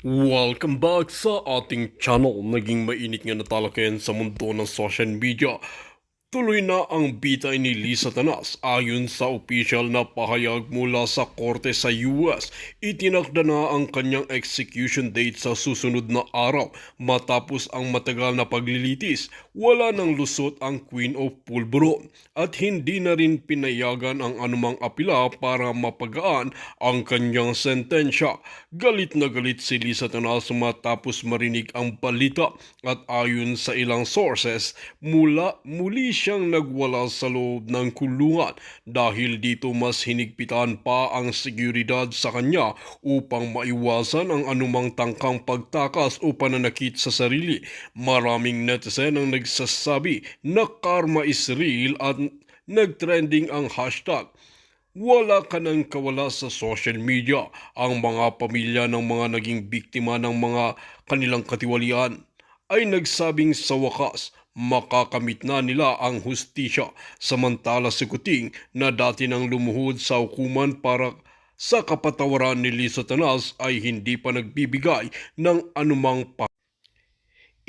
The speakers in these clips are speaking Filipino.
Welcome back sa ating channel. Naging mainit nga na talakayan sa mundo ng social media. Tuloy na ang bitay ni Lisa Tanas ayon sa opisyal na pahayag mula sa korte sa US. Itinakda na ang kanyang execution date sa susunod na araw matapos ang matagal na paglilitis. Wala nang lusot ang Queen of Pulburon at hindi na rin pinayagan ang anumang apila para mapagaan ang kanyang sentensya. Galit na galit si Lisa Tanas matapos marinig ang balita at ayon sa ilang sources, muli siyang nagwala sa loob ng kulungan dahil dito mas hinigpitan pa ang seguridad sa kanya upang maiwasan ang anumang tangkang pagtakas o pananakit sa sarili. Maraming netizen ang nagsasabi na karma is real at nagtrending ang hashtag wala ka nang kawala sa social media. Ang mga pamilya ng mga naging biktima ng mga kanilang katiwalian ay nagsabing sa wakas makakamit na nila ang hustisya, samantala si Kuting na dati nang lumuhod sa hukuman para sa kapatawaran ni Lisa Tanas ay hindi pa nagbibigay ng anumang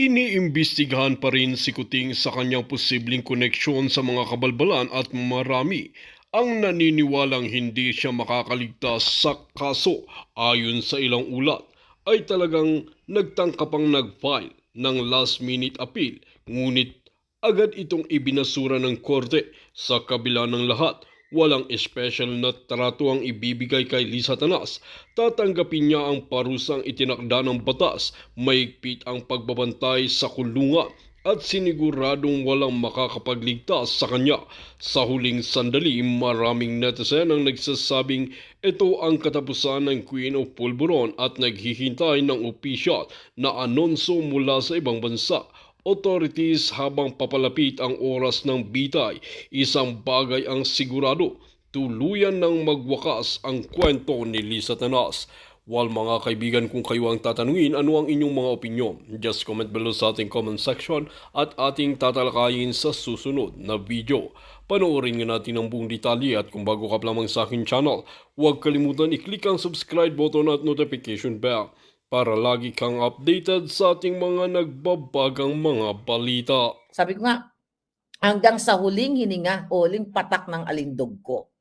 iniimbestigahan pa rin si Kuting sa kanyang posibleng koneksyon sa mga kabalbalan at marami ang naniniwalang hindi siya makakaligtas sa kaso. Ayon sa ilang ulat ay talagang nagtangkapang nag-file ng last minute appeal, ngunit agad itong ibinasura ng korte. Sa kabila ng lahat, walang special na trato ang ibibigay kay Lisa Tanas. Tatanggapin niya ang parusang itinakda ng batas, maigpit ang pagbabantay sa kulungan at siniguradong walang makakapagligtas sa kanya. Sa huling sandali, maraming netizen ang nagsasabing ito ang katapusan ng Queen of Pulburon at naghihintay ng opisyal na anonso mula sa ibang bansa. Authorities habang papalapit ang oras ng bitay, isang bagay ang sigurado, tuluyan ng magwakas ang kwento ni Lisa Tanas. While mga kaibigan, kung kayo ang tatanungin, ano ang inyong mga opinyon? Just comment below sa ating comment section at ating tatalakayin sa susunod na video. Panoorin nga natin ang buong detalye at kung bago ka pa lamang sa aking channel, huwag kalimutan i-click ang subscribe button at notification bell para lagi kang updated sa ating mga nagbabagang mga balita. Sabi ko nga, hanggang sa huling hininga o huling patak ng alindog ko.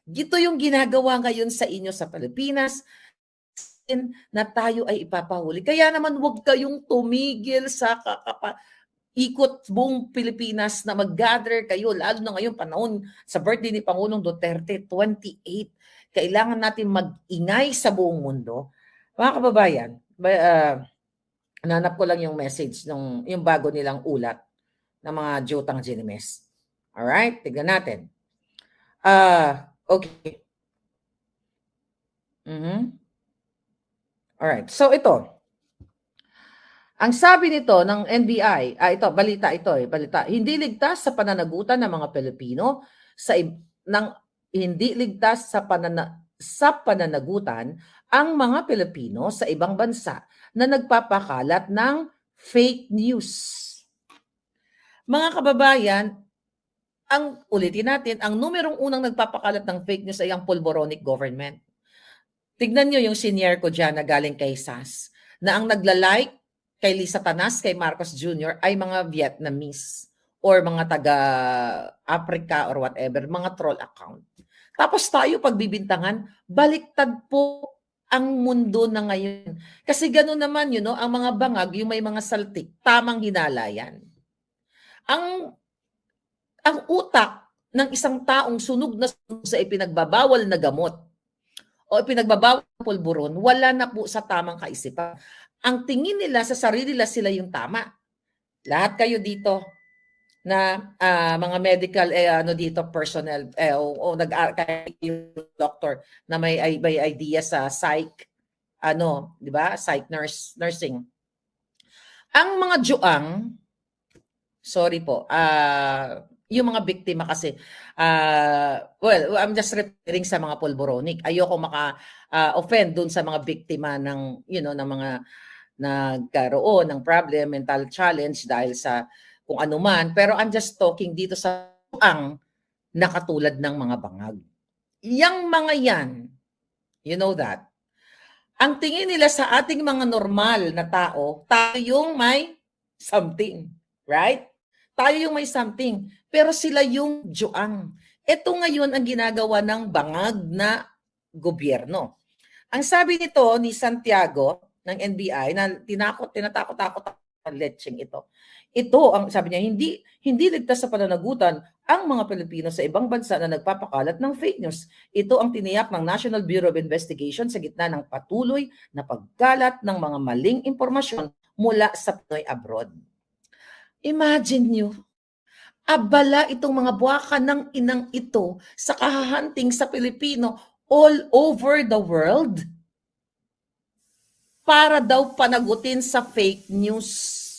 Gito yung ginagawa ngayon sa inyo sa Pilipinas na tayo ay ipapahuli. Kaya naman huwag kayong tumigil sa ikot buong Pilipinas na mag-gather kayo, lalo na ngayon panahon sa birthday ni Pangulong Duterte, 28. Kailangan natin mag-ingay sa buong mundo. Mga kababayan, nanap ko lang yung message, yung bago nilang ulat ng mga Jotang Ginimes. Alright, tignan natin. Okay. Alright, so ito. Ang sabi nito ng NBI, ito, balita ito balita. Hindi ligtas sa pananagutan ng mga Pilipino hindi ligtas sa pananagutan ang mga Pilipino sa ibang bansa na nagpapakalat ng fake news. Mga kababayan, ulitin natin, ang numerong unang nagpapakalat ng fake news ay ang Pulboronic government. Tignan nyo yung senior ko dyan na galing kay SAS, na ang nagla-like kay Lisa Tanas, kay Marcos Jr. ay mga Vietnamese or mga taga-Africa or whatever, mga troll account. Tapos tayo pagbibintangan, baliktad po ang mundo na ngayon. Kasi gano'n naman, ang mga bangag, yung may mga saltik, tamang hinala yan. Ang utak ng isang taong sunog na sa ipinagbabawal na gamot o ipinagbabawal na pulburon, wala na po sa tamang kaisipan. Ang tingin nila sa sarili nila sila yung tama. Lahat kayo dito na mga medical dito personnel o yung doctor na may idea sa psych di ba? Psych nursing. Ang mga juang, sorry po, yung mga biktima kasi, well, I'm just referring sa mga pulboronic. Ayoko maka-offend dun sa mga biktima ng, ng mga nagkaroon ng problem, mental challenge dahil sa kung ano man. Pero I'm just talking dito sa ang nakatulad ng mga bangag. Yang mga yan, you know that, Ang tingin nila sa ating mga normal na tao, tayo yung may something. Right? Tayo yung may something. Pero sila yung juang. Ito ngayon ang ginagawa ng bangag na gobyerno. Ang sabi nito ni Santiago ng NBI na tinatakot-takot ang lecheng ito. Ito ang sabi niya, hindi ligtas sa pananagutan ang mga Pilipino sa ibang bansa na nagpapakalat ng fake news. Ito ang tiniyak ng National Bureau of Investigation sa gitna ng patuloy na pagkalat ng mga maling impormasyon mula sa Pinoy abroad. Imagine nyo, abala itong mga buwaka ng inang ito sa kahahanting sa Pilipino all over the world para daw panagutin sa fake news.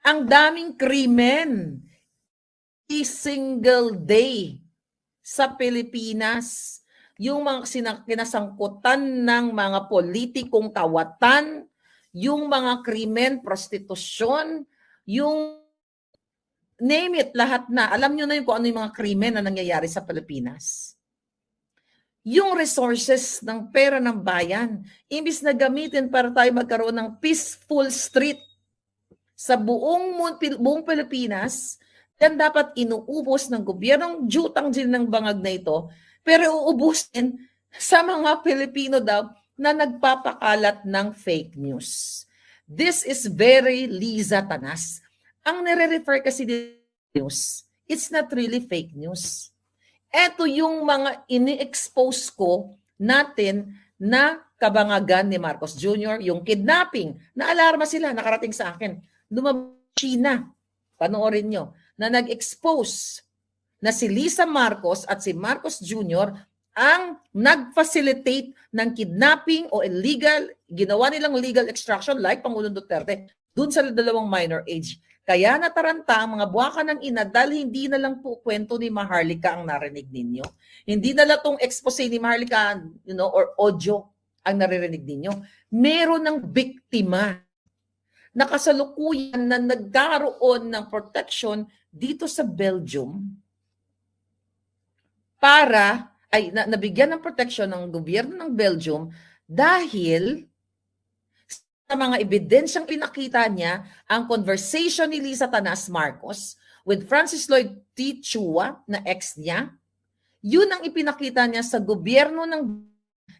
Ang daming krimen single day sa Pilipinas. Yung mga kinasangkutan ng mga politikong kawatan, yung mga krimen, prostitusyon, yung name it, lahat na. Alam nyo na yun kung ano yung mga krimen na nangyayari sa Pilipinas. Yung resources ng pera ng bayan, imbis na gamitin para tayo magkaroon ng peaceful street sa buong Pilipinas, yan dapat inuubos ng gobyernong jutang din ng bangag na ito, pero uubusin sa mga Pilipino daw na nagpapakalat ng fake news. This is very Liza Tanas. Ang nire-refer kasi news, it's not really fake news. Ito yung mga ini-expose ko natin na kabangagan ni Marcos Jr., yung kidnapping, na-alarma sila, nakarating sa akin. Lumabas China, panoorin nyo, na nag-expose na si Lisa Marcos at si Marcos Jr. ang nag-facilitate ng kidnapping o illegal, ginawa nilang legal extraction like Pangulong Duterte, dun sa dalawang minor age. Kaya nataranta ang mga buwaka ng ina dahil hindi na lang po kwento ni Maharlika ang narinig ninyo. Hindi na lang itong expose ni Maharlika, or audio ang naririnig ninyo. Meron ng biktima na kasalukuyan na nagkaroon ng protection dito sa Belgium nabigyan ng protection ng gobyerno ng Belgium dahil sa mga ebidensyang pinakita niya ang conversation ni Lisa Tanas Marcos with Francis Lloyd T. Chua na ex niya. Yun ang ipinakita niya sa gobyerno ng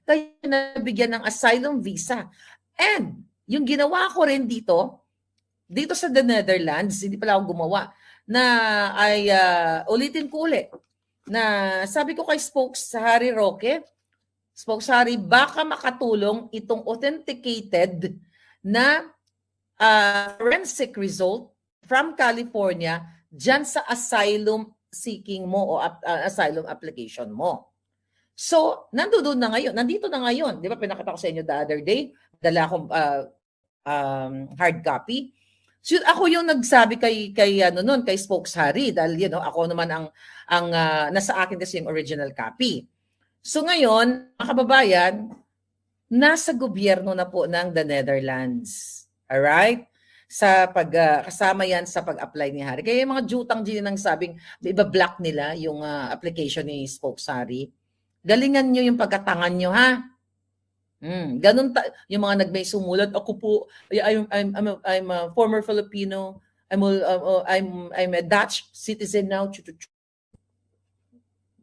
kaya nabigyan ng asylum visa. And yung ginawa ko rin dito sa the Netherlands, hindi pala ako gumawa, na ay ulitin ko ulit, na sabi ko kay Spokesari Roque, Spokesari, baka makatulong itong authenticated na forensic result from California dyan sa asylum seeking mo o asylum application mo. So, nandito na ngayon. Di ba, pinakita ko sa inyo the other day, dala akong hard copy. So, ako yung nagsabi kay Spokesari dahil ako naman ang nasa akin kasi yung original copy. So ngayon, mga kababayan, nasa gobyerno na po ng the Netherlands. Alright? Kasama yan sa pag-apply ni Harry. Kaya yung mga jutang din nang sabing iba-block nila yung application ni Spokesari. Galingan nyo yung pagkatangan nyo, ha? Ganun yung mga nagmay sumulat, ako po, I'm a former Filipino, I'm a Dutch citizen now.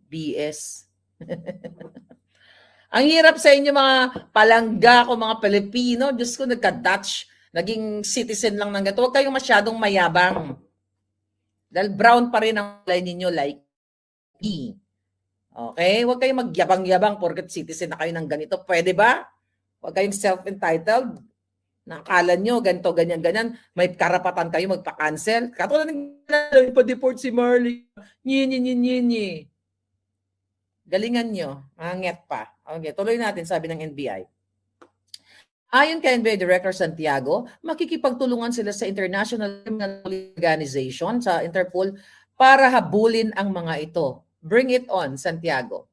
BS. Ang hirap sa inyo mga palangga ko, mga Pilipino. Diyos ko, nagka-Dutch, naging citizen lang ng gato. Huwag kayong masyadong mayabang. Dahil brown pa rin ang line ninyo like me. Okay? Huwag kayong magyabang-yabang porket citizen na kayo ng ganito. Pwede ba? Huwag kayong self-entitled. Nakala nyo, ganito, ganyan. May karapatan kayo magpa-cancel. Katulad ng pa-deport si Marley. Nye. Galingan nyo. Manget pa. Okay, tuloy natin, sabi ng NBI. Ayon kay NBI Director Santiago, makikipagtulungan sila sa International Criminal Organization, sa Interpol, para habulin ang mga ito. Bring it on, Santiago.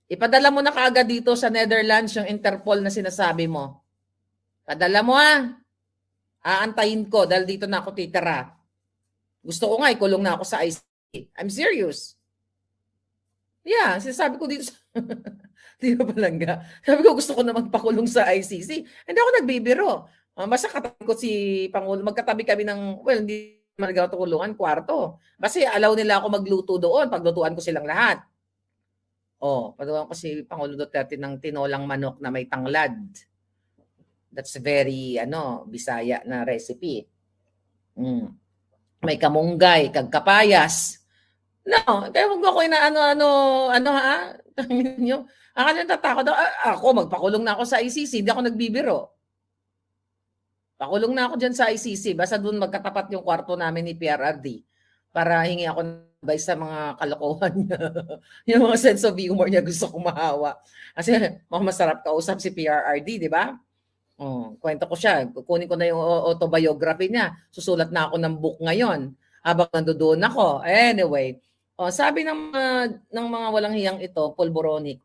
Ipadala mo na kaagad dito sa Netherlands yung Interpol na sinasabi mo. Padala mo Aantayin ko dahil dito na ako titira. Gusto ko nga ikulong na ako sa ICC. I'm serious. Yeah, sinasabi ko dito Di ba palangga? Sabi ko, gusto ko na magpakulong sa ICC. Hindi ako nagbibiro. Basta katabi ko si Pangulo, magkatabi kami ng, well, hindi naman nagkatulungan, kwarto. Basta allow nila ako magluto doon, paglutuan ko silang lahat. Paglutuan ko si Pangulo Duterte ng tinolang manok na may tanglad. That's very, Bisaya na recipe. May kamunggay, kagkapayas. No, kaya huwag ako na ha? Akala nyo tatakot ako, magpakulong na ako sa ICC, hindi ako nagbibiro. Pakulong na ako dyan sa ICC, basta doon magkatapat yung kwarto namin ni PRRD para hingi ako ng advice sa mga kalokohan niya. Yung mga sense of humor niya, gusto kong mahawa. Kasi masarap kausap si PRRD, di ba? Kwento ko siya, kukunin ko na yung autobiography niya. Susulat na ako ng book ngayon habang nandoon ako. Anyway, sabi ng mga walang hiyang ito, Polboronic,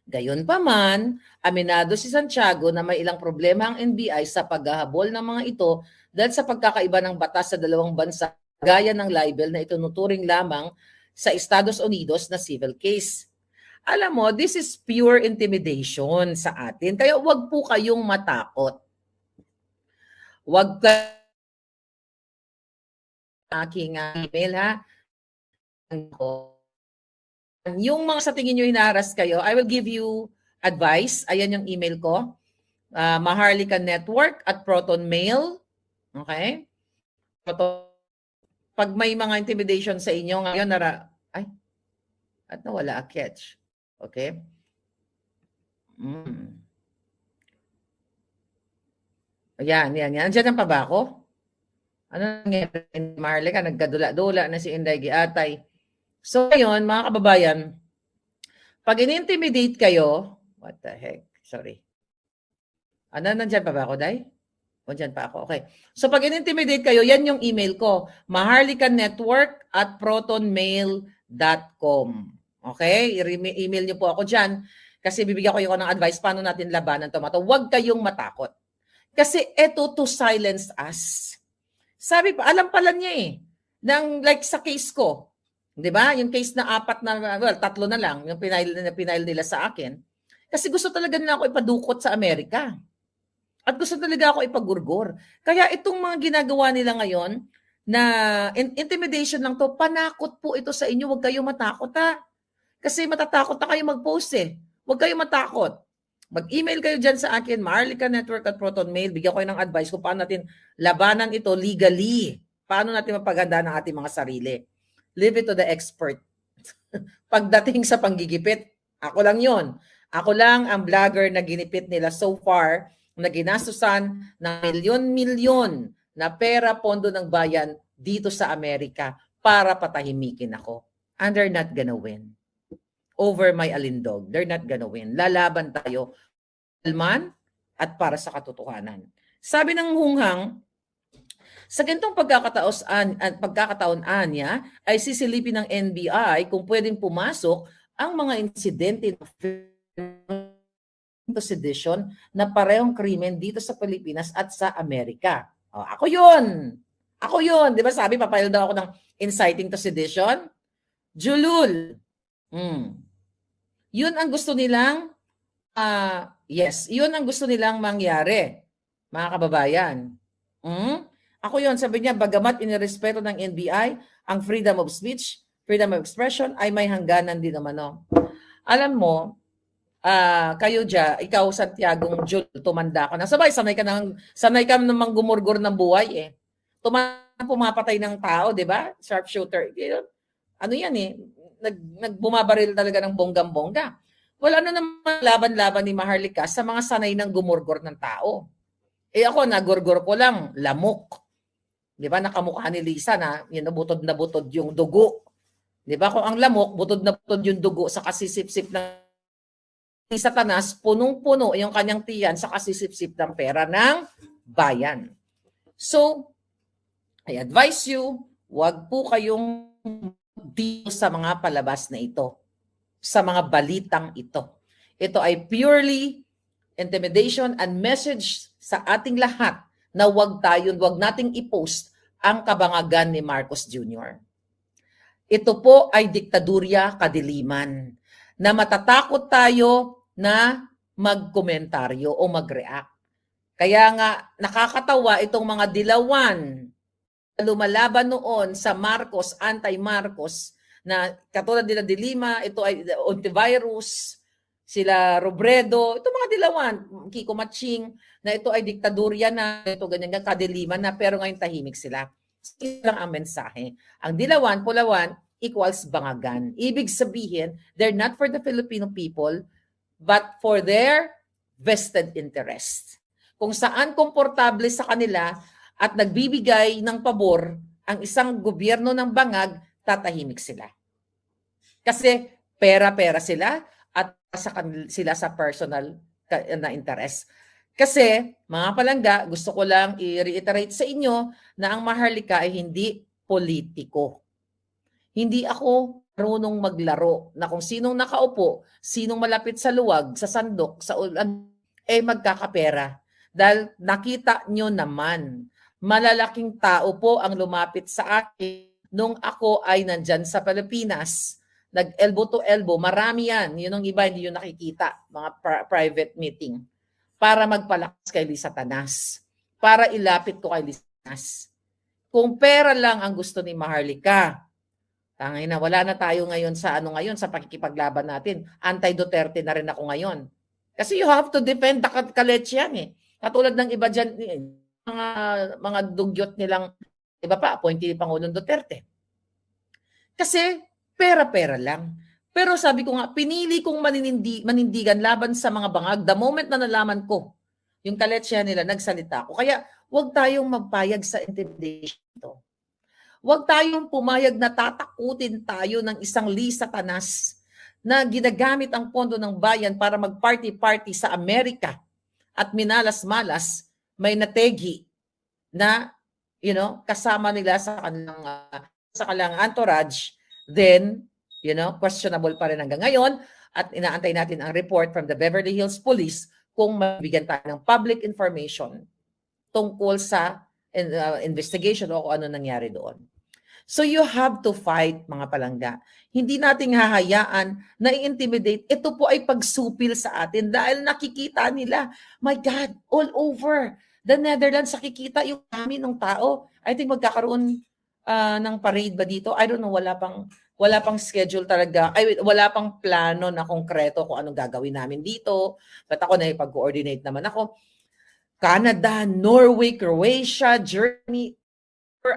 gayunpaman, aminado si Santiago na may ilang problema ang NBI sa paghahabol ng mga ito dahil sa pagkakaiba ng batas sa dalawang bansa gaya ng libel na itunuturing lamang sa Estados Unidos na civil case. Alam mo, this is pure intimidation sa atin. Kaya wag po kayong matakot. Wag ka aking email ha. Yung mga sa tingin nyo hinaharas kayo, I will give you advice. Ayan yung email ko. Maharlika Network at Proton Mail. Okay? Pag may mga intimidation sa inyo ngayon, at nawala a catch. Okay? Ayan. Andiyan pa ba ako? Ano nangyari? Maharlika, nagkadula-dula na si Inday Giatay. So, ngayon, mga kababayan, pag in-intimidate kayo, what the heck? Sorry. Nandyan pa ba ako, Day? Nandyan pa ako. Okay. So, pag in-intimidate kayo, yan yung email ko. maharlikanetwork@protonmail.com. Okay? I-email niyo po ako dyan kasi bibigyan ko yung ng advice paano natin labanan ito. Huwag kayong matakot. Kasi ito to silence us. Sabi pa, alam pala niya like sa case ko, 'di ba? Yung case na 3 na lang yung pinail nila sa akin. Kasi gusto talaga nila ako ipadukot sa Amerika. At gusto talaga ako ipagurgor. Kaya itong mga ginagawa nila ngayon na intimidation lang to, panakot po ito sa inyo. Huwag kayong matakot ha. Kasi matatakot na kayo mag-post Huwag kayong matakot. Mag-email kayo dyan sa akin, Maharlika Network at Proton Mail. Bigyan ko kayo ng advice kung paano natin labanan ito legally. Paano natin mapaganda ng ating mga sarili. Leave it to the expert. Pagdating sa panggigipit, ako lang yon. Ako lang ang vlogger na ginipit nila so far na ginastusan ng milyon-milyon na pera pondo ng bayan dito sa Amerika para patahimikin ako. And they're not gonna win. Over my alindog. They're not gonna win. Lalaban tayo man at para sa katotohanan. Sabi ng hunghang, sa ganitong pagkakataon niya ay sisilipin ng NBI kung pwedeng pumasok ang mga insidente ng sedition na parehong krimen dito sa Pilipinas at sa Amerika. Ako yun. Di ba sabi, papayal daw ako ng inciting to sedition? Julul. Yun ang gusto nilang, yun ang gusto nilang mangyari, mga kababayan. Ako yun, sabi niya, bagamat inirespeto ng NBI, ang freedom of speech, freedom of expression, ay may hangganan din naman. Alam mo, kayo dyan, ikaw Santiagong Jul, tumanda ko na. Sabay, sanay ka namang gumurgur ng buhay pumapatay ng tao, di ba? Sharpshooter. Ano yan nagbumabaril talaga ng bonggam-bongga. Wala na naman laban-laban ni Maharlika sa mga sanay ng gumurgur ng tao. Ako, nagurgur ko lang, lamok. Di ba, nakamukha ni Lisa na butod na butod yung dugo. Di ba, kung ang lamok, butod na butod yung dugo sa kasisip-sip ng Satanas, punong-puno yung kanyang tiyan sa kasisip-sip ng pera ng bayan. So, I advise you, wag po kayong dito sa mga palabas na ito, sa mga balitang ito. Ito ay purely intimidation and message sa ating lahat na wag nating i-post ang kabangagan ni Marcos Jr. Ito po ay diktadurya kadiliman na matatakot tayo na magkomentaryo o mag-react. Kaya nga nakakatawa itong mga dilawan na lumalaban noon sa Marcos, anti-Marcos, na katulad nila de Lima, ito ay Ontiveros, sila Robredo, ito mga dilawan, Kiko Matching, na ito ay diktadurya na, ito ganyan nga, kadiliman na, pero ngayon tahimik sila. Ito lang ang mensahe. Ang dilawan, pulawan, equals bangagan. Ibig sabihin, they're not for the Filipino people, but for their vested interest. Kung saan komportable sa kanila at nagbibigay ng pabor ang isang gobyerno ng bangag, tatahimik sila. Kasi pera-pera sila at sila sa personal na interest. Kasi, mga palangga, gusto ko lang i-reiterate sa inyo na ang Maharlika ay hindi politiko. Hindi ako marunong maglaro na kung sinong nakaupo, sinong malapit sa luwag, sa sandok, sa ulan, magkakapera. Dahil nakita nyo naman, malalaking tao po ang lumapit sa akin nung ako ay nandyan sa Pilipinas. Nag-elbow to elbow, marami yan. Yun ang iba, hindi yun nakikita, mga private meeting. Para magpalakas kay Lisa Tanas. Para ilapit ko kay Lisa Tanas. Kung pera lang ang gusto ni Maharlika, tangay na, wala na tayo ngayon sa pakikipaglaban natin. Anti-Duterte na rin ako ngayon. Kasi you have to defend the kaletsyan eh. Katulad ng iba dyan, mga dugyot nilang, iba pa, appointee ni Pangulong Duterte. Kasi pera-pera lang. Pero sabi ko nga, pinili kong manindigan laban sa mga bangag. The moment na nalaman ko, yung kaletsya nila, nagsalita ako. Kaya huwag tayong magpayag sa intimidation ito. Huwag tayong pumayag na tatakutin tayo ng isang Lisa Tanas na ginagamit ang pondo ng bayan para mag-party-party sa Amerika at minalas-malas, may nategi na kasama nila sa kanilang entourage, then questionable pa rin hanggang ngayon at inaantay natin ang report from the Beverly Hills Police kung mabigyan tayo ng public information tungkol sa investigation o kung ano nangyari doon. So you have to fight, mga palangga. Hindi nating hahayaan na i-intimidate. Ito po ay pagsupil sa atin dahil nakikita nila, my God, all over the Netherlands, nakikita yung kami ng tao. I think magkakaroon ng parade ba dito? I don't know, wala pang schedule talaga. Wala pang plano na konkreto kung anong gagawin namin dito. But ako na ipag-coordinate naman ako. Canada, Norway, Croatia, Germany,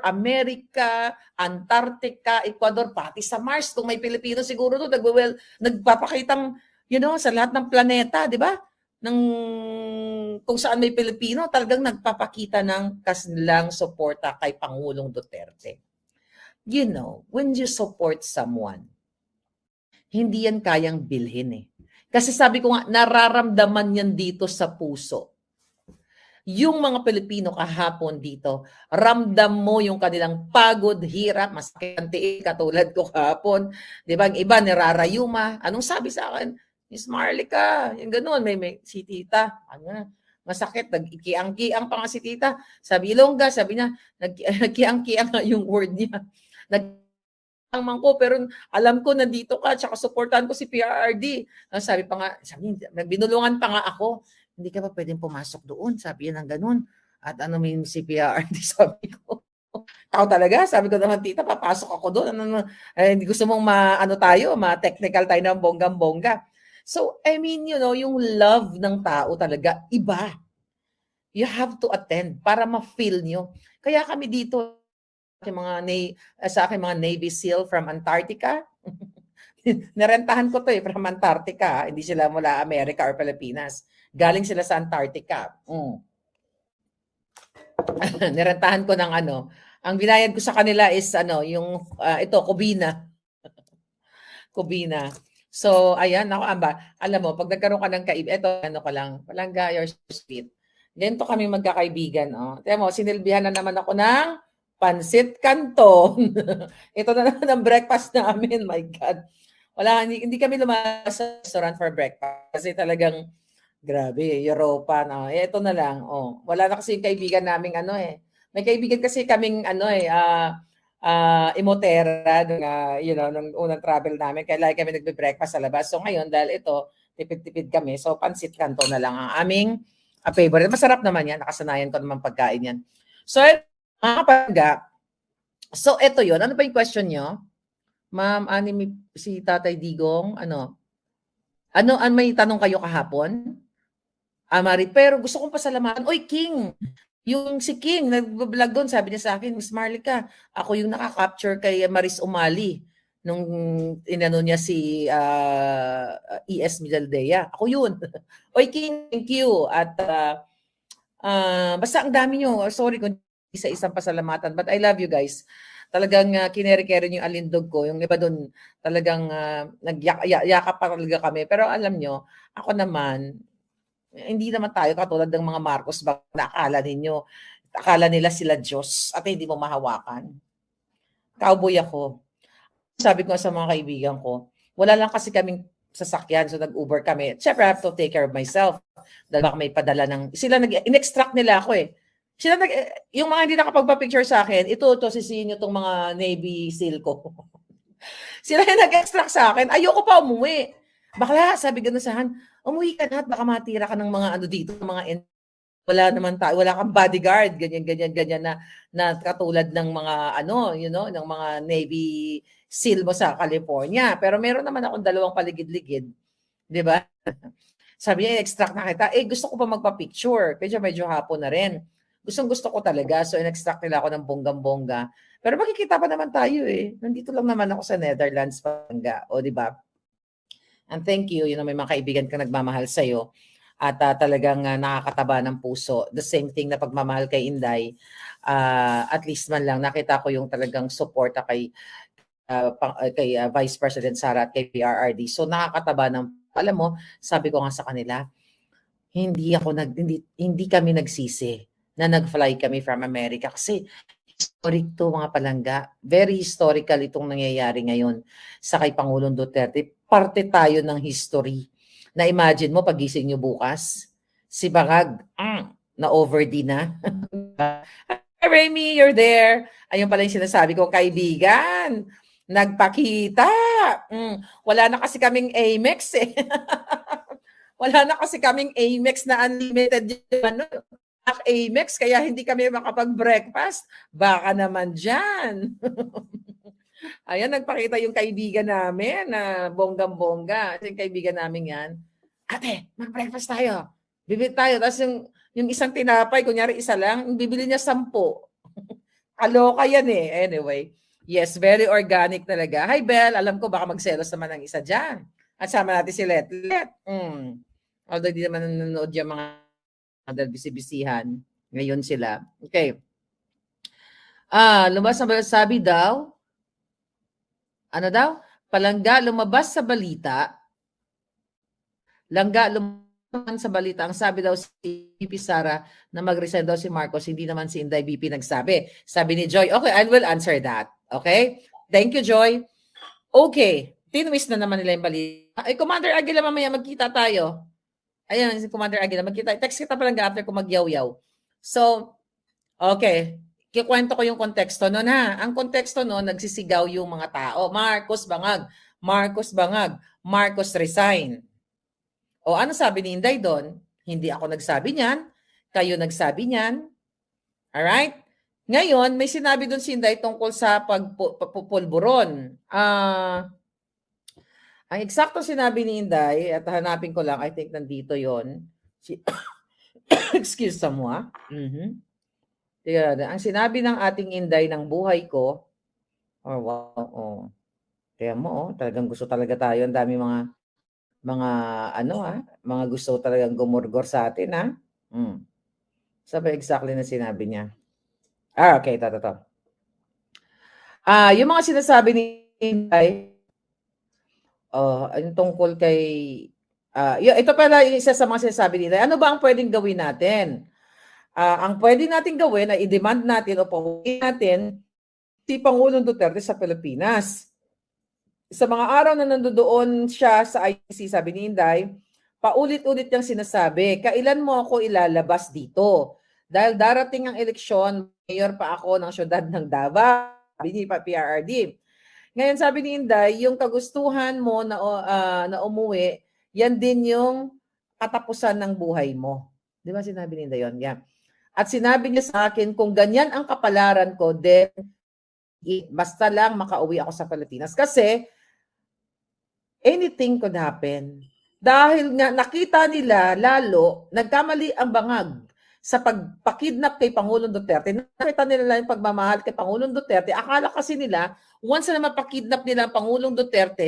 America, Antarctica, Ecuador, pati sa Mars. Kung may Pilipino siguro doon, nagpapakitang, sa lahat ng planeta, di ba? Kung saan may Pilipino, talagang nagpapakita ng kanilang suporta kay Pangulong Duterte. When you support someone, hindi yan kayang bilhin eh. Kasi sabi ko nga, nararamdaman yan dito sa puso. Yung mga Pilipino kahapon dito, ramdam mo yung kanilang pagod, hirap, masakit ang tiil, katulad ko kahapon. Di ba? Ang iba, nirarayuma. Anong sabi sa akin? Miss Maharlika, yung gano'n, may si tita. Masakit, nagkiang-kiang pa nga si tita. Sabi Ilongga, sabi niya, nagkiang-kiang yung word niya. Nagkiang ko, pero alam ko nandito ka, tsaka supportan ko si PRRD. Sabi nagbinulungan pa nga ako. Hindi ka pa pwedeng pumasok doon. Sabi yan ng ganun. At may CPRD, sabi ko. Tao talaga, sabi ko naman, tita, papasok ako doon. Hindi gusto mong ma-technical tayo ng bonggang-bongga. So, yung love ng tao talaga, iba. You have to attend para ma-feel nyo. Kaya kami dito, sa aking mga Navy SEAL from Antarctica, narentahan ko to from Antarctica. Hindi sila mula Amerika or Pilipinas. Galing sila sa Antarctica. Nirentahan ko ng ang binayad ko sa kanila is ito, Kubina. Kubina. So, ayan, alam mo, pag nagkaroon ka ng palangga, you're so sweet. Ganito kami magkakaibigan. Tiyan mo, sinilbihan na naman ako ng Pansit Canton. Ito na naman ang breakfast namin, my God. Hindi kami lumalabas sa restaurant for breakfast kasi talagang grabe, Europa na. Ito na lang. Wala na kasi yung kaibigan naming May kaibigan kasi kaming Imotera nung, nung unang travel namin. Kaya lagi kami nagbe-breakfast sa labas. So ngayon, dahil ito, tipid-tipid kami. So pansit kanto na lang ang aming favorite. Masarap naman yan. Nakasanayan ko naman pagkain yan. So, mga kapangga, so ito yun. Ano pa yung question nyo? Ma'am, si Tatay Digong, may tanong kayo kahapon? Mari, pero gusto kong pasalamatan. Oy, King! Yung si King, nag-vlog doon, sabi niya sa akin, Miss Marlica, ako yung nakaka-capture kay Maris Umali nung inano niya si ES Midaldea. Ako yun. Oy, King, thank you. At basta ang dami nyo. Sorry kung isa-isang pasalamatan, but I love you guys. Talagang kinere-kere yung alindog ko. Yung iba doon, talagang nagyakap pa talaga kami. Pero alam nyo, ako naman, hindi naman tayo katulad ng mga Marcos ba na akala nila sila Diyos at hindi mo mahawakan. Cowboy ako. Sabi ko sa mga kaibigan ko, wala lang kasi kaming sasakyan, so nag-Uber kami. Siyempre, I have to take care of myself. Dahil baka may padala in-extract nila ako eh. Yung mga hindi nakapagpa-picture sa akin, ito sisihin nyo itong mga Navy SEAL ko. Sila yung nag-extract sa akin, ayoko pa umuwi. Bakla, sabi gano'n sa akin, umuwi ka na at baka matira ka ng mga dito, mga wala naman tayo, wala kang bodyguard, ganyan na katulad ng mga ng mga Navy SEAL mo sa California. Pero meron naman akong 2 paligid-ligid, 'di ba? Sabi niya, extract na kita. Gusto ko pa magpa-picture. Medyo hapon na rin. Gusto ko talaga. So, in-extract nila ako ng bonggang-bongga. Pero makikita pa naman tayo eh. Nandito lang naman ako sa Netherlands, Panga. O, di ba? And thank you, may mga kaibigan ka nagmamahal sa'yo at talagang nakakataba ng puso. The same thing na pagmamahal kay Inday, at least man lang nakita ko yung talagang suporta kay Vice President Sara at kay PRRD. So nakakataba ng, alam mo, sabi ko nga sa kanila, hindi kami nagsisi na nag-fly kami from America kasi historic to mga palangga. Very historical itong nangyayari ngayon sa kay Pangulong Duterte. Parte tayo ng history. Na imagine mo, pagising nyo bukas, si Bangag, na over-D na. Hi, Remy, you're there. Ayun pala yung sinasabi ko, kaibigan, nagpakita. Wala na kasi kaming Amex eh. Wala na kasi kaming Amex na unlimited Amex, kaya hindi kami makapag-breakfast. Baka naman dyan. Ayan, nagpakita yung kaibigan namin na bonggang-bongga. Yung kaibigan namin yan, ate, mag-breakfast tayo. Bibili tayo. Tapos yung isang tinapay, kunyari isa lang, bibili niya 10. Kaloka yan eh. Anyway, yes, very organic talaga. Hi, Belle. Alam ko baka magselos naman ng isa dyan. At sama natin si Letlet. Although di naman nanonood yung mga bisi-bisihan. Ngayon sila. Okay. Lumabas na sabi daw, ano daw? Palangga, lumabas sa balita. Langga, lumabas sa balita. Ang sabi daw si VP Sara na mag-resign daw si Marcos, hindi naman si Inday VP nagsabi. Sabi ni Joy, okay, I will answer that. Okay? Thank you, Joy. Okay. Tinwist na naman nila yung balita. Commander Aguila, mamaya magkita tayo. Ayan, si Commander Aguila, magkita. Text kita Palangga after ko magyaw-yaw. So, okay. Kikwento ko yung konteksto noon ha. Ang konteksto noon, nagsisigaw yung mga tao. Marcos bangag. Marcos bangag. Marcos resign. O ano sabi ni Inday doon? Hindi ako nagsabi niyan. Kayo nagsabi niyan. Alright? Ngayon, may sinabi doon si Inday tungkol sa pagpupulburon. Ang eksakto sinabi ni Inday, at hanapin ko lang, I think nandito yon. Excuse mo. Ang sinabi ng ating Inday ng buhay ko, kaya mo, talagang gusto talaga tayo. Ang dami mga mga gusto talagang gumurgor sa atin, ha? Sabi exactly na sinabi niya. Okay, ito. Yung mga sinasabi ni Inday, yung tungkol kay, ito pala yung isa sa mga sinasabi ni Inday. Ano ba ang pwedeng gawin natin? Ang pwede natin gawin ay i-demand natin o pauwiin natin si Pangulong Duterte sa Pilipinas. Sa mga araw na nandoon siya sa ICC, sabi ni Inday, paulit-ulit niyang sinasabi, kailan mo ako ilalabas dito? Dahil darating ang eleksyon, mayor pa ako ng syudad ng Davao. Sabi ni PRRD. Ngayon sabi ni Inday, yung kagustuhan mo na umuwi, yan din yung katapusan ng buhay mo. Di ba sinabi ni Inday yun? Yeah. At sinabi niya sa akin, kung ganyan ang kapalaran ko, then basta lang makauwi ako sa Pilipinas. Kasi anything could happen. Dahil nga nakita nila lalo, nagkamali ang bangag sa pagpakidnap kay Pangulong Duterte. Nakita nila yung pagmamahal kay Pangulong Duterte. Akala kasi nila, once na mapakidnap nila ang Pangulong Duterte,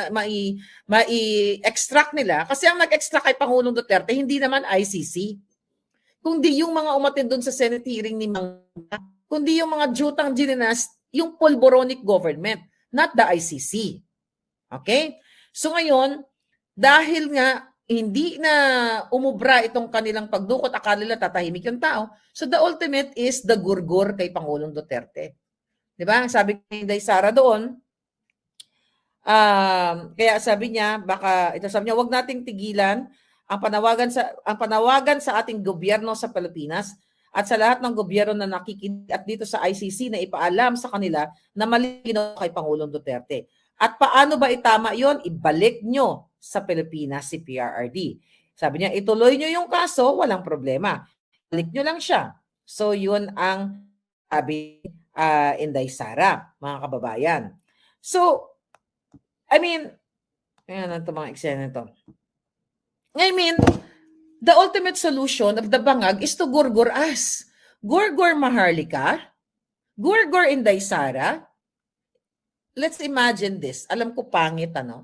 mai-extract nila. Kasi ang nag-extract kay Pangulong Duterte, hindi naman ICC. Kundi yung mga umattend doon sa Senate hearing ni Mangga, kundi yung mga jutang gininas, yung Polboronic government, not the ICC. Okay? So ngayon, dahil nga hindi na umubra itong kanilang pagdukot, akala nila tatahimik yung tao. So the ultimate is the gurgur kay Pangulong Duterte. 'Di ba? Sabi ni Inday Sara doon, kaya sabi niya, wag nating tigilan ang panawagan sa ating gobyerno sa Pilipinas at sa lahat ng gobyerno na nakikinig at dito sa ICC na ipaalam sa kanila na mali ginawa kay Pangulong Duterte. At paano ba itama yon? Ibalik nyo sa Pilipinas si PRRD. Sabi niya, ituloy nyo yung kaso, walang problema. Balik nyo lang siya. So yun ang sabi Inday Sara, mga kababayan. So, I mean, ayan ito mga eksena ito. I mean, the ultimate solution of the bangag is to gurgur us. Gurgur Maharlika, gurgur Inday Sara. Let's imagine this. Alam ko pangit, ano?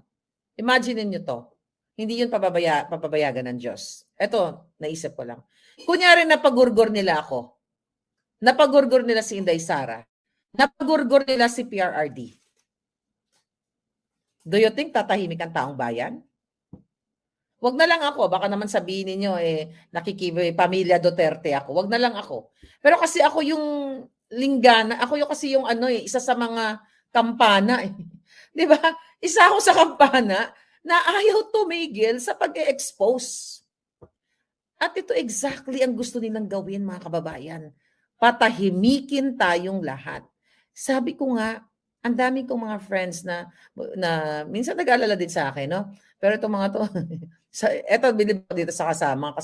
Imagine niyo to. Hindi yun papabayagan ng Diyos. Ito, naisip ko lang. Kunyari, napagurgur nila ako. Napagurgur nila si Inday Sara. Napagurgur nila si PRRD. Do you think tatahimik ang taong bayan? Wag na lang ako. Baka naman sabihin niyo pamilya Duterte ako. Wag na lang ako. Pero kasi ako yung linggana. Ako yung kasi yung isa sa mga kampana. Di ba? Isa ako sa kampana na ayaw tumigil sa pag-expose. At ito exactly ang gusto nilang gawin, mga kababayan. Patahimikin tayong lahat. Sabi ko nga, ang dami kong mga friends na minsan nag-alala din sa akin, no? Pero itong mga to, eto bilib ko dito sa kasama ko.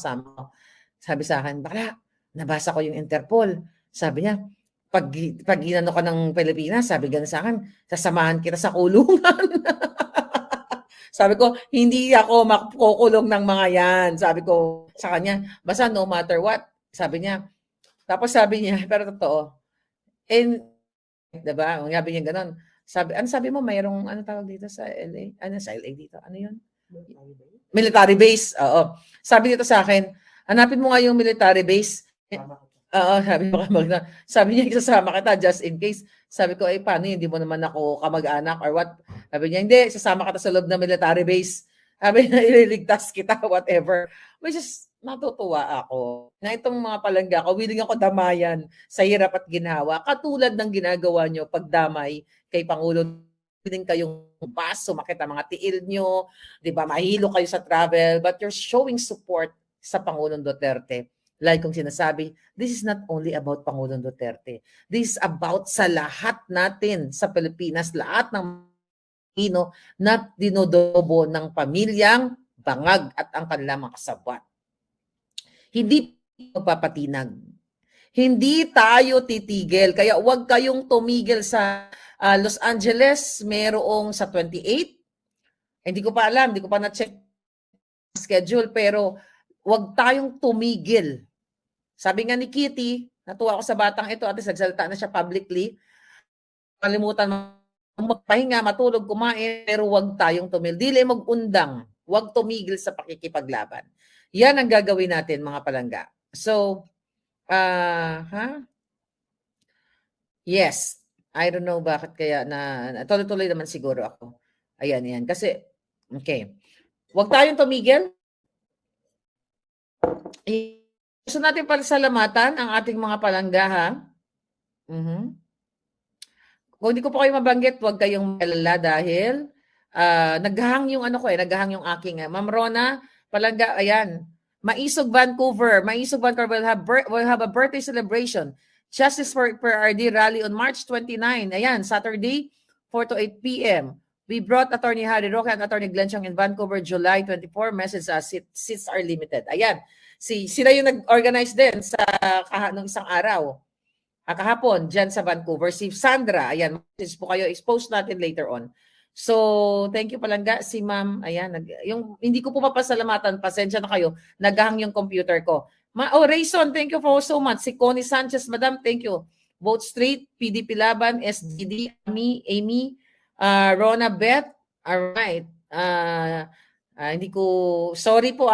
Sabi sa akin, bakla, nabasa ko yung Interpol. Sabi niya, pag inano ka ng Pilipinas, sabi gano'n sa akin, sasamahan kita sa kulungan. Sabi ko, hindi ako makukulong ng mga yan. Sabi ko sa kanya, basta no matter what. Sabi niya, tapos sabi niya, pero totoo, diba? Sabi niya gano'n. Sabi mo, mayroong, tawag dito sa LA? Sa LA dito? Ano yun? Military base. Oo. Sabi nito sa akin, hanapin mo nga yung military base. Oo, sabi niya, isasama kita just in case. Sabi ko, paano yun? Hindi mo naman ako kamag-anak or what? Sabi niya, hindi, sasama kita sa loob ng military base. Sabi niya, ililigtas kita, whatever. Which is, natutuwa ako. Na itong mga palangga ko, willing ako damayan sa hirap at ginhawa. Katulad ng ginagawa nyo pagdamay kay Pangulo. Willing kayong bus, sumakit ang mga tiil nyo, di ba, mahilo kayo sa travel, but you're showing support sa Pangulong Duterte. Like kong sinasabi, this is not only about Pangulong Duterte. This is about sa lahat natin sa Pilipinas, lahat ng Pilipino na dinodobo ng pamilyang bangag at ang kanilang mga kasabwat. Hindi magpapatinag. Hindi tayo titigil. Kaya huwag kayong tumigil sa Los Angeles, merong sa 28. Hindi ko pa alam, hindi ko pa na-check schedule, pero huwag tayong tumigil. Sabi nga ni Kitty, natuwa ako sa batang ito at nagsalita na siya publicly. Kalimutan magpahinga, matulog, kumain, pero huwag tayong tumigil. Dili mag-undang, huwag tumigil sa pakikipaglaban. Yan ang gagawin natin, mga palangga. So, yes, I don't know bakit kaya tuloy-tuloy naman siguro ako. Ayan. Kasi, okay. Huwag tayong tumigil. Gusto natin pasalamatan ang ating mga palangga, ha? Kung hindi ko pa kayo mabanggit, huwag kayong malala dahil naghahang yung naghahang yung aking Ma'am Rona, palangga, ayan. Maisog Vancouver will have a birthday celebration. Justice for PRRD rally on March 29. Ayan, Saturday, 4 to 8 p.m. We brought Attorney Harry Roque and Attorney Glenn Chong in Vancouver, July 24. Message seats are limited. Ayan, sila yung nag-organize din sa nung isang araw. Kahapon, dyan sa Vancouver. Si Sandra, ayan, message po kayo. Expose natin later on. So, thank you palangga. Si ma'am, ayan, yung, hindi ko po mapasalamatan, pasensya na kayo, naghang yung computer ko. Rayson, thank you for so much. Si Connie Sanchez, madam, thank you. Vote Street, PDP Laban, SDD, Amy, Rona Beth, alright. Hindi ko, sorry po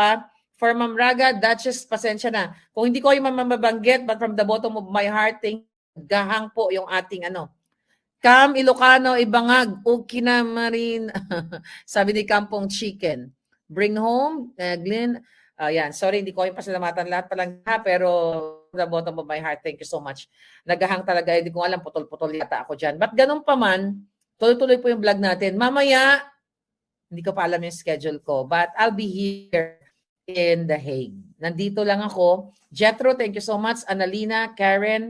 For Ma'am Raga, Duchess, pasensya na. Kung hindi ko yung mamabanggit, but from the bottom of my heart, gahang po yung ating Cam Ilocano, Ibangag, Ukina Marin, sabi ni Kampong Chicken. Bring home, Glenn. Yan, sorry, hindi ko yung pasalamatan lahat palang pero from the bottom of my heart, thank you so much. Nagahang talaga, hindi ko alam, putol-putol yata ako dyan. But ganun pa man, tuloy-tuloy po yung vlog natin. Mamaya, hindi ko pa alam yung schedule ko, but I'll be here in The Hague. Nandito lang ako. Jethro, thank you so much. Annalina, Karen,